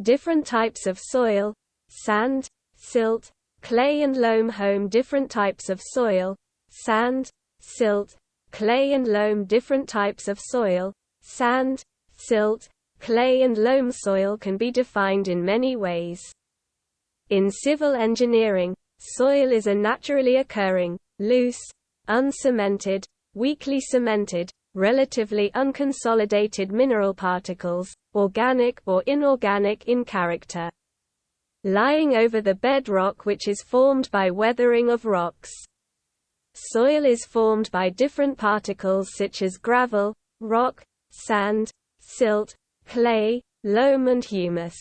different types of soil, sand, silt, clay and loam. Home, different types of soil, sand, silt, clay and loam. Different types of soil, sand, silt, clay and loam. Soil can be defined in many ways. In civil engineering, soil is a naturally occurring, loose, uncemented, weakly cemented, relatively unconsolidated mineral particles, organic or inorganic in character, lying over the bedrock, which is formed by weathering of rocks. Soil is formed by different particles such as gravel, rock, sand, silt, clay, loam and humus.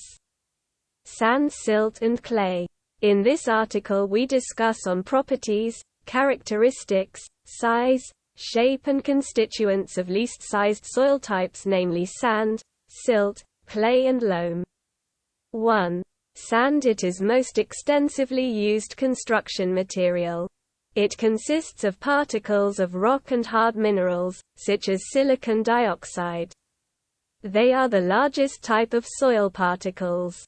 Sand, silt and clay. In this article we discuss on properties, characteristics, size, shape and constituents of least sized soil types, namely sand, silt, clay and loam. 1. Sand. It is most extensively used construction material. It consists of particles of rock and hard minerals, such as silicon dioxide. They are the largest type of soil particles,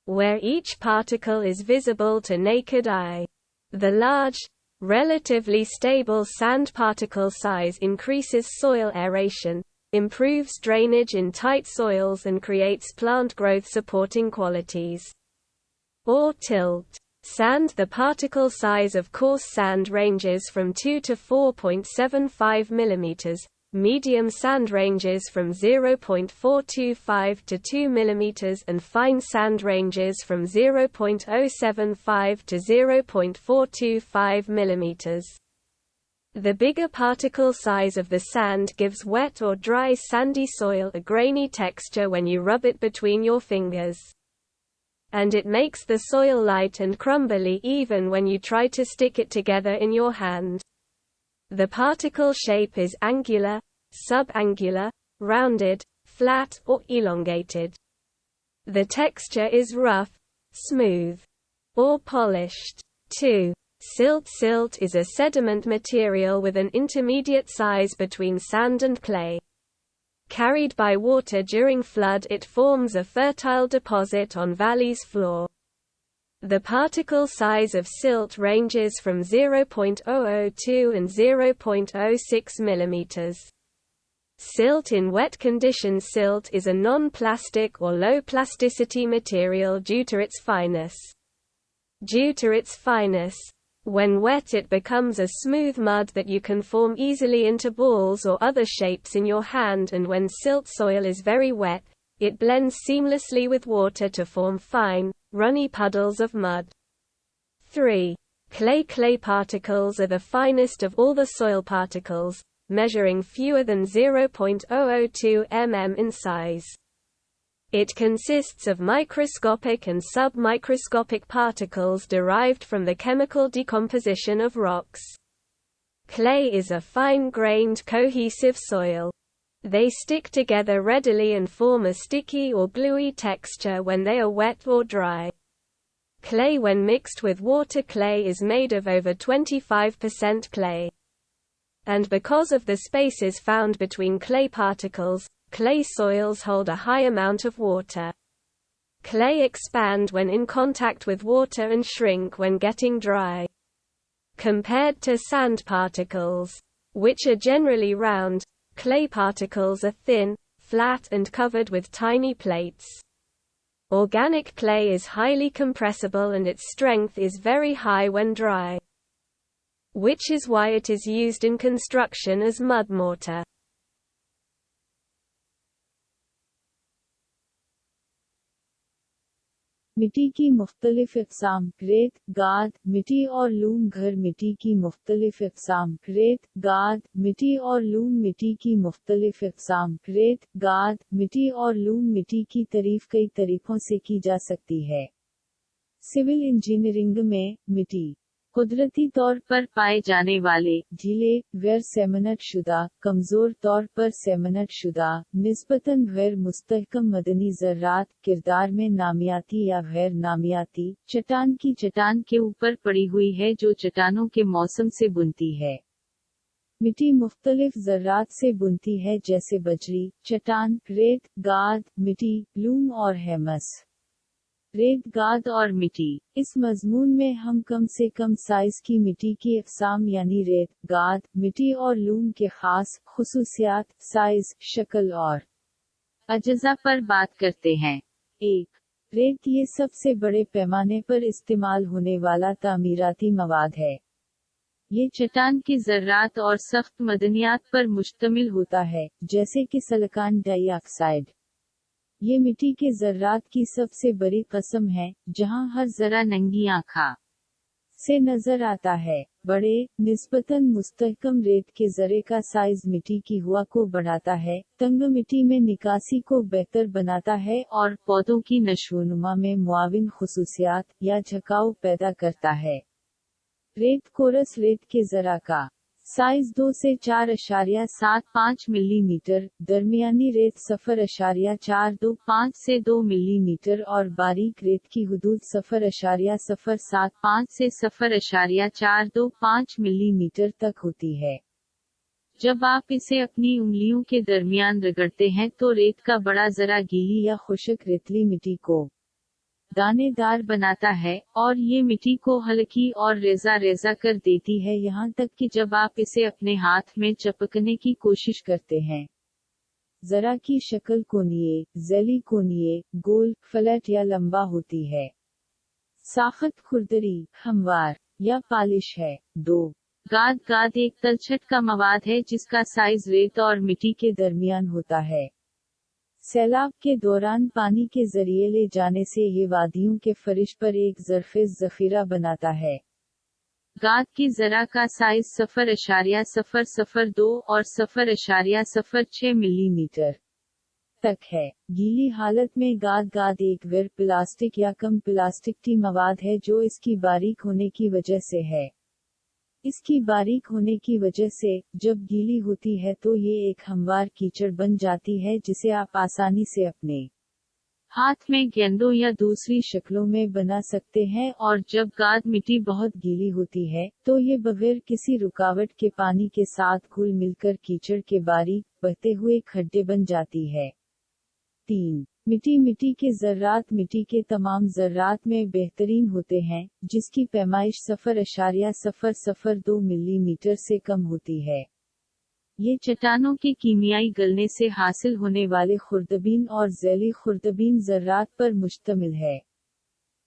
where each particle is visible to naked eye. The large, relatively stable sand particle size increases soil aeration, improves drainage in tight soils and creates plant growth supporting qualities. Or tilt. Sand. The particle size of coarse sand ranges from 2 to 4.75 mm, medium sand ranges from 0.425 to 2 mm and fine sand ranges from 0.075 to 0.425 mm. The bigger particle size of the sand gives wet or dry sandy soil a grainy texture when you rub it between your fingers. And it makes the soil light and crumbly even when you try to stick it together in your hand. The particle shape is angular, subangular, rounded, flat or elongated. The texture is rough, smooth, or polished. 2. Silt. Silt is a sediment material with an intermediate size between sand and clay. Carried by water during flood, it forms a fertile deposit on valleys' floor. The particle size of silt ranges from 0.002 and 0.06 mm. Silt in wet conditions. Silt is a non-plastic or low plasticity material due to its fineness. When wet it becomes a smooth mud that you can form easily into balls or other shapes in your hand, and when silt soil is very wet, it blends seamlessly with water to form fine, runny puddles of mud. 3. Clay. Clay particles are the finest of all the soil particles, measuring fewer than 0.002 mm in size. It consists of microscopic and submicroscopic particles derived from the chemical decomposition of rocks. Clay is a fine-grained cohesive soil. They stick together readily and form a sticky or gluey texture when they are wet or dry. Clay. When mixed with water, clay is made of over 25% clay. And because of the spaces found between clay particles, clay soils hold a high amount of water. Clay expand when in contact with water and shrink when getting dry. Compared to sand particles, which are generally round, clay particles are thin, flat and covered with tiny plates. Organic clay is highly compressible and its strength is very high when dry, which is why it is used in construction as mud mortar. मिट्टी की मुख्तलिफ इक़साम। रेत, गाद, मिट्टी और loom. घर मिट्टी की मुख्तलिफ इक़साम। रेत, गाद, मिट्टी और लूम। मिट्टी की मुख्तलिफ इक़साम। रेत, गाद, मिट्टी और लूम। मिट्टी की तारीफ कई तरीकों से की जा सकती है। सिविल इंजीनियरिंग में, मिट्टी कुदरती तौर पर पाए जाने वाले ढीले, गैर सेमनट शुदा, कमज़ोर तौर पर सेमनट शुदा, निस्बतन गैर मुस्तहकम मदनी ज़र्रात, किरदार में नामियाती या गैर नामियाती, चट्टान की चट्टान के ऊपर पड़ी हुई है जो चट्टानों के मौसम से बुनती है। मिट्टी मुख्तलिफ ज़र्रात से बुनती है जैसे बजरी, चट्टान, रेत, गाद, मिट्टी, लूम और हेमस। रेत, गाद और मिट्टी। इस मजमून में हम कम से कम साइज की मिट्टी की अक़साम यानी रेत, गाद, मिट्टी और लूम के खास खुसूसियात, साइज, शक्ल और अज्जा पर बात करते हैं। 1. रेत। ये सबसे बड़े पैमाने पर इस्तेमाल होने वाला तामीराती मवाद है। ये चट्टान की ज़र्रात और सख्त मदनियात पर मुश्तमिल होता है, जैसे कि सिलिकॉन डाइऑक्साइड। ये मिट्टी के ज़र्रात की सबसे बड़ी कस्म है, जहां हर ज़रा नंगी आँखा से नजर आता है। बड़े, निस्बतन मुस्तहकम रेत के ज़रे का साइज मिट्टी की हवा को बढ़ाता है, तंग मिट्टी में निकासी को बेहतर बनाता है और पौधों की नशोनुमा में मुआविन खुसूसियात या झुकाव पैदा करता है। रेत कोरस। रेत के ज़रा का साइज 2 से 4.75 मिलीमीटर, दरमियानी रेत 0.425 से 2 मिलीमीटर और बारीक रेत की हुदूद 0.075 से 0.425 मिलीमीटर तक होती है। जब आप इसे अपनी उंगलियों के दरमियान रगड़ते हैं तो रेत का बड़ा ज़रा गीली या खुश्क रेतली मिट्टी को दानेदार बनाता है और ये मिट्टी को हल्की और रेजा रेजा कर देती है, यहाँ तक कि जब आप इसे अपने हाथ में चपकने की कोशिश करते हैं। ज़रा की शक्ल कोनिये, जेली कोनिये, गोल, फ्लैट या लंबा होती है। साख्त खुरदरी, हमवार या पालिश है। 2. गाद। गाद एक तलछट का मवाद है जिसका साइज रेत और मिट्टी के दरमियान होता है। सैलाब के दौरान पानी के जरिए ले जाने से ये वादियों के फरिश पर एक ज़रफ़ेज़ ज़ख़ीरा बनाता है। गाद की ज़रा का साइज 0.002 और 0.06 मिलीमीटर तक है। गीली हालत में गाद एक वेर प्लास्टिक या कम प्लास्टिक मवाद है जो इसकी बारीक होने की वजह से है। इसकी बारीक होने की वजह से जब गीली होती है तो ये एक हमवार कीचड़ बन जाती है जिसे आप आसानी से अपने हाथ में गेंदों या दूसरी शक्लों में बना सकते हैं, और जब गाद मिट्टी बहुत गीली होती है तो ये बगैर किसी रुकावट के पानी के साथ घुल मिलकर कीचड़ के बारीक बहते हुए खड्डे बन जाती है। 3. मिट्टी के ज़र्रात मिट्टी के तमाम ज़र्रात में बेहतरीन होते हैं, जिसकी पैमाइश 0.002 मिलीमीटर से कम होती है। ये चट्टानों के कीमियाई गलने से हासिल होने वाले खुर्दबीन और ज़ैली खुर्दबीन ज़र्रात पर मुश्तमिल है।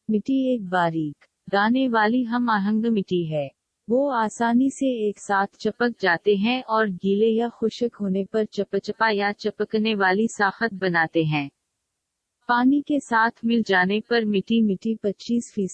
मिट्टी एक बारीक, दाने वाली हम आहंग मिट्टी है। वो आसानी से एक साथ चपक जाते हैं और गीले या खुश्क होने पर चपचपा या चपकने वाली साखत बनाते हैं। पानी के साथ मिल जाने पर मिट्टी 25%